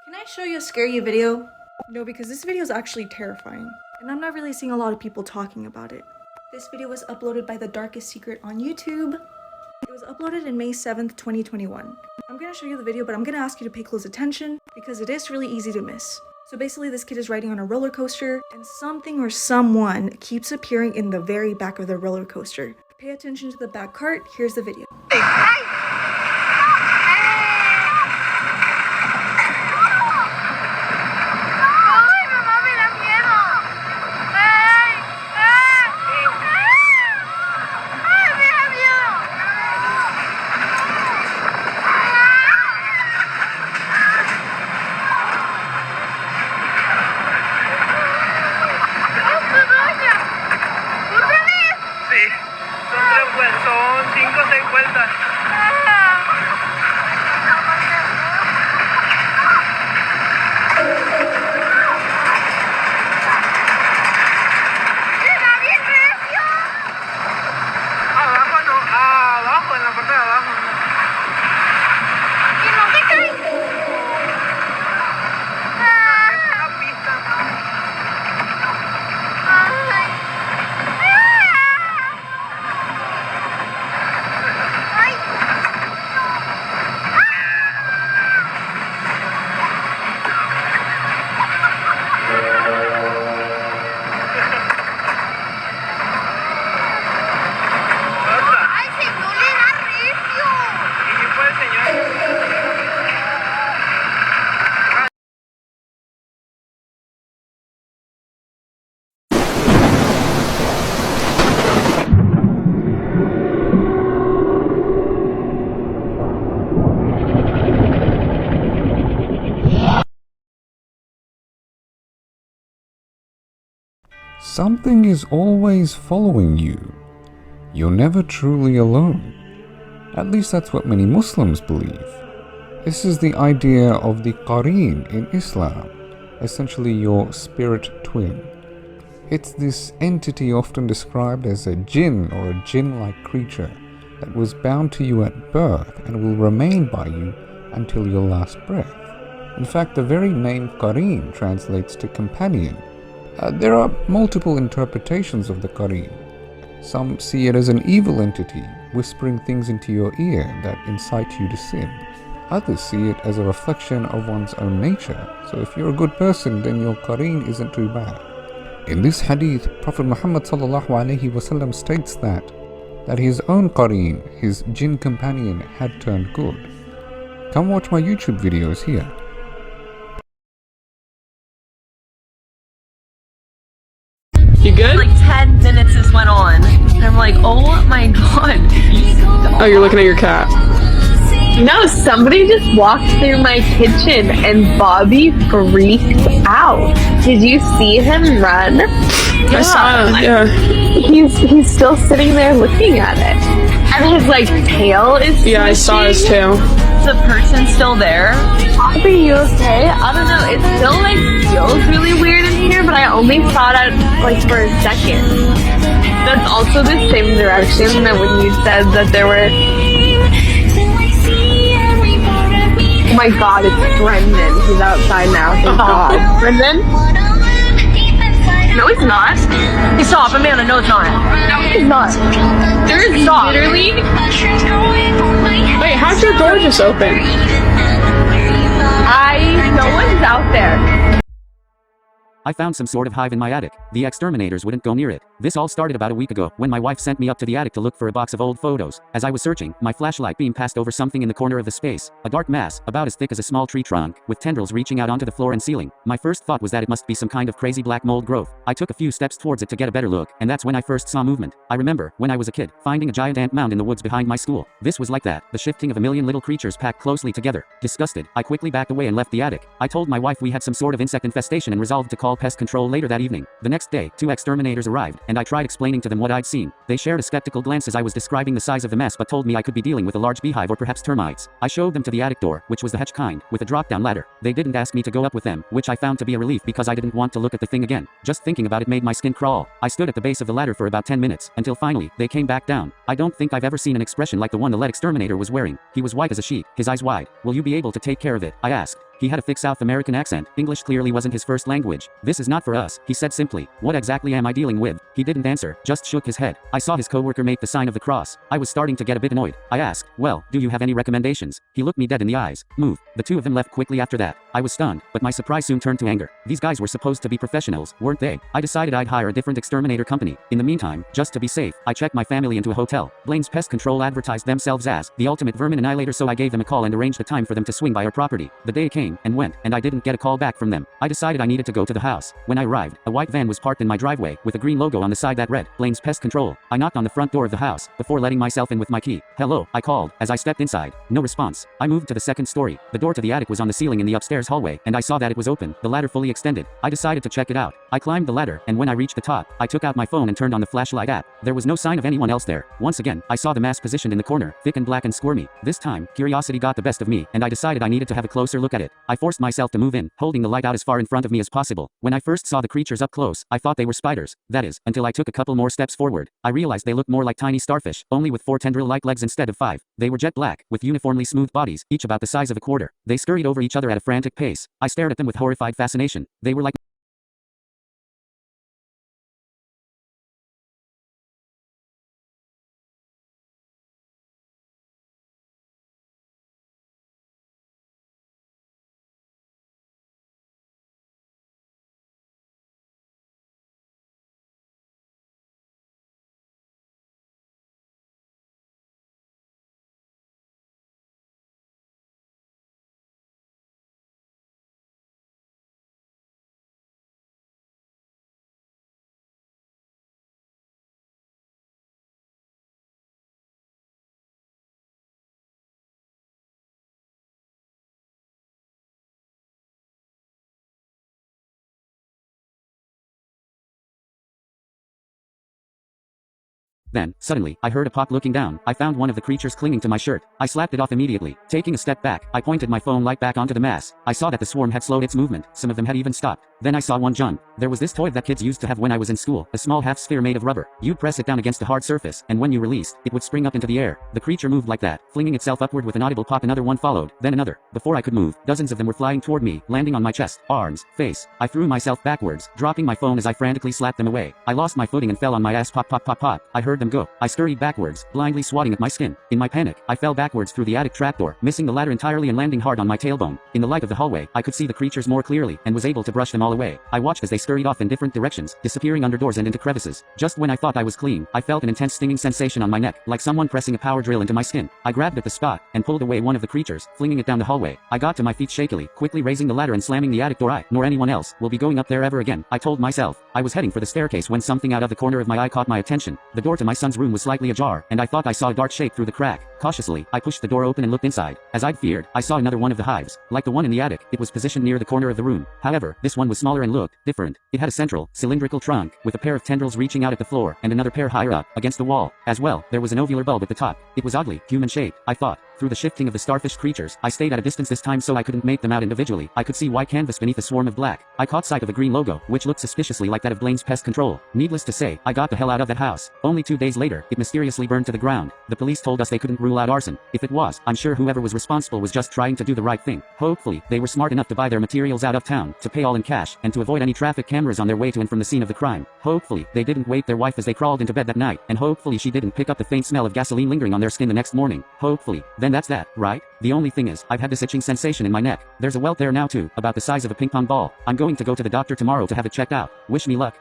Can I show you a scary video? No, because this video is actually terrifying, and I'm not really seeing a lot of people talking about it. This video was uploaded by The Darkest Secret on YouTube. It was uploaded in May 7th, 2021. I'm gonna show you the video, but I'm gonna ask you to pay close attention because it is really easy to miss. So basically, this kid is riding on a roller coaster, and something or someone keeps appearing in the very back of the roller coaster. Pay attention to the back cart. Here's the video. Son 5 o 6 vueltas. Abajo no, abajo, en la parte de abajo. ¿Y no te caes? Es una pista. Something is always following you. You're never truly alone. At least that's what many Muslims believe. This is the idea of the Qareen in Islam, essentially your spirit twin. It's this entity often described as a jinn or a jinn-like creature that was bound to you at birth and will remain by you until your last breath. In fact, the very name Qareen translates to companion. There are multiple interpretations of the Qareen. Some see it as an evil entity, whispering things into your ear that incite you to sin. Others see it as a reflection of one's own nature, so if you're a good person, then your Qareen isn't too bad. In this hadith, Prophet Muhammad ﷺ states that his own Qareen, his jinn companion, had turned good. Come watch my YouTube videos here. You good? Like 10 minutes this went on. And I'm like, oh my god. Oh, you're looking at your cat. No, somebody just walked through my kitchen and Bobby freaked out. Did you see him run? I saw him, yeah. He's still sitting there looking at it. And his like tail is Yeah, I saw his tail. Is the person still there? Bobby, you okay? I don't know. It still like feels really weird in here, but I only saw it like for a second. That's also the same direction that when you said that there were. Oh my god, it's Brendan. He's outside now. Thank god. Brendan? No, he's not. Stop, Amanda. No, it's not. No, he's not. There is literally. Wait, how'd your door just open? No one's out there. I found some sort of hive in my attic. The exterminators wouldn't go near it. This all started about a week ago, when my wife sent me up to the attic to look for a box of old photos. As I was searching, my flashlight beam passed over something in the corner of the space. A dark mass, about as thick as a small tree trunk, with tendrils reaching out onto the floor and ceiling. My first thought was that it must be some kind of crazy black mold growth. I took a few steps towards it to get a better look, and that's when I first saw movement. I remember, when I was a kid, finding a giant ant mound in the woods behind my school. This was like that, the shifting of a million little creatures packed closely together. Disgusted, I quickly backed away and left the attic. I told my wife we had some sort of insect infestation and resolved to call pest control later that evening. The next day, 2 exterminators arrived, and I tried explaining to them what I'd seen. They shared a skeptical glance as I was describing the size of the mess but told me I could be dealing with a large beehive or perhaps termites. I showed them to the attic door, which was the hedge kind, with a drop-down ladder. They didn't ask me to go up with them, which I found to be a relief because I didn't want to look at the thing again. Just thinking about it made my skin crawl. I stood at the base of the ladder for about 10 minutes, until finally, they came back down. I don't think I've ever seen an expression like the one the lead exterminator was wearing. He was white as a sheet, his eyes wide. Will you be able to take care of it? I asked. He had a thick South American accent. English clearly wasn't his first language. This is not for us, he said simply. What exactly am I dealing with? He didn't answer, just shook his head. I saw his coworker make the sign of the cross. I was starting to get a bit annoyed. I asked, well, do you have any recommendations? He looked me dead in the eyes. Move. The two of them left quickly after that. I was stunned, but my surprise soon turned to anger. These guys were supposed to be professionals, weren't they? I decided I'd hire a different exterminator company. In the meantime, just to be safe, I checked my family into a hotel. Blaine's Pest Control advertised themselves as the ultimate vermin annihilator, so I gave them a call and arranged a time for them to swing by our property. The day came and went, and I didn't get a call back from them. I decided I needed to go to the house. When I arrived, a white van was parked in my driveway, with a green logo on the side that read, Blaine's Pest Control. I knocked on the front door of the house, before letting myself in with my key. Hello, I called. As I stepped inside, no response. I moved to the second story. The door to the attic was on the ceiling in the upstairs hallway, and I saw that it was open, the ladder fully extended. I decided to check it out. I climbed the ladder, and when I reached the top, I took out my phone and turned on the flashlight app. There was no sign of anyone else there. Once again, I saw the mask positioned in the corner, thick and black and squirmy. This time, curiosity got the best of me, and I decided I needed to have a closer look at it. I forced myself to move in, holding the light out as far in front of me as possible. When I first saw the creatures up close, I thought they were spiders. That is, until I took a couple more steps forward. I realized they looked more like tiny starfish, only with 4 tendril-like legs instead of 5. They were jet black, with uniformly smooth bodies, each about the size of a quarter. They scurried over each other at a frantic pace. I stared at them with horrified fascination. They were like Then, suddenly, I heard a pop looking down. I found one of the creatures clinging to my shirt. I slapped it off immediately. Taking a step back, I pointed my phone light back onto the mass. I saw that the swarm had slowed its movement. Some of them had even stopped. Then I saw one jump. There was this toy that kids used to have when I was in school, a small half sphere made of rubber. You'd press it down against a hard surface, and when you released, it would spring up into the air. The creature moved like that, flinging itself upward with an audible pop. Another one followed, then another. Before I could move, dozens of them were flying toward me, landing on my chest, arms, face. I threw myself backwards, dropping my phone as I frantically slapped them away. I lost my footing and fell on my ass. Pop, pop, pop, pop. I heard them go. I scurried backwards, blindly swatting at my skin. In my panic, I fell backwards through the attic trapdoor, missing the ladder entirely and landing hard on my tailbone. In the light of the hallway, I could see the creatures more clearly, and was able to brush them all away. I watched as they scurried off in different directions, disappearing under doors and into crevices. Just when I thought I was clean, I felt an intense stinging sensation on my neck, like someone pressing a power drill into my skin. I grabbed at the spot, and pulled away one of the creatures, flinging it down the hallway. I got to my feet shakily, quickly raising the ladder and slamming the attic door. I, nor anyone else, will be going up there ever again, I told myself. I was heading for the staircase when something out of the corner of my eye caught my attention. The door to my son's room was slightly ajar, and I thought I saw a dark shape through the crack. Cautiously, I pushed the door open and looked inside. As I'd feared, I saw another one of the hives. Like the one in the attic, it was positioned near the corner of the room. However, this one was smaller and looked different. It had a central, cylindrical trunk, with a pair of tendrils reaching out at the floor, and another pair higher up, against the wall. As well, there was an ovular bulb at the top. It was oddly human-shaped, I thought. Through the shifting of the starfish creatures, I stayed at a distance this time so I couldn't make them out individually. I could see white canvas beneath a swarm of black. I caught sight of a green logo, which looked suspiciously like that of Blaine's Pest Control. Needless to say, I got the hell out of that house. Only 2 days later, it mysteriously burned to the ground. The police told us they couldn't rule out arson. If it was, I'm sure whoever was responsible was just trying to do the right thing. Hopefully, they were smart enough to buy their materials out of town, to pay all in cash, and to avoid any traffic cameras on their way to and from the scene of the crime. Hopefully, they didn't wake their wife as they crawled into bed that night, and hopefully she didn't pick up the faint smell of gasoline lingering on their skin the next morning. Hopefully. Then that's that, right? The only thing is, I've had this itching sensation in my neck. There's a welt there now too, about the size of a ping pong ball. I'm going to go to the doctor tomorrow to have it checked out. Wish me luck.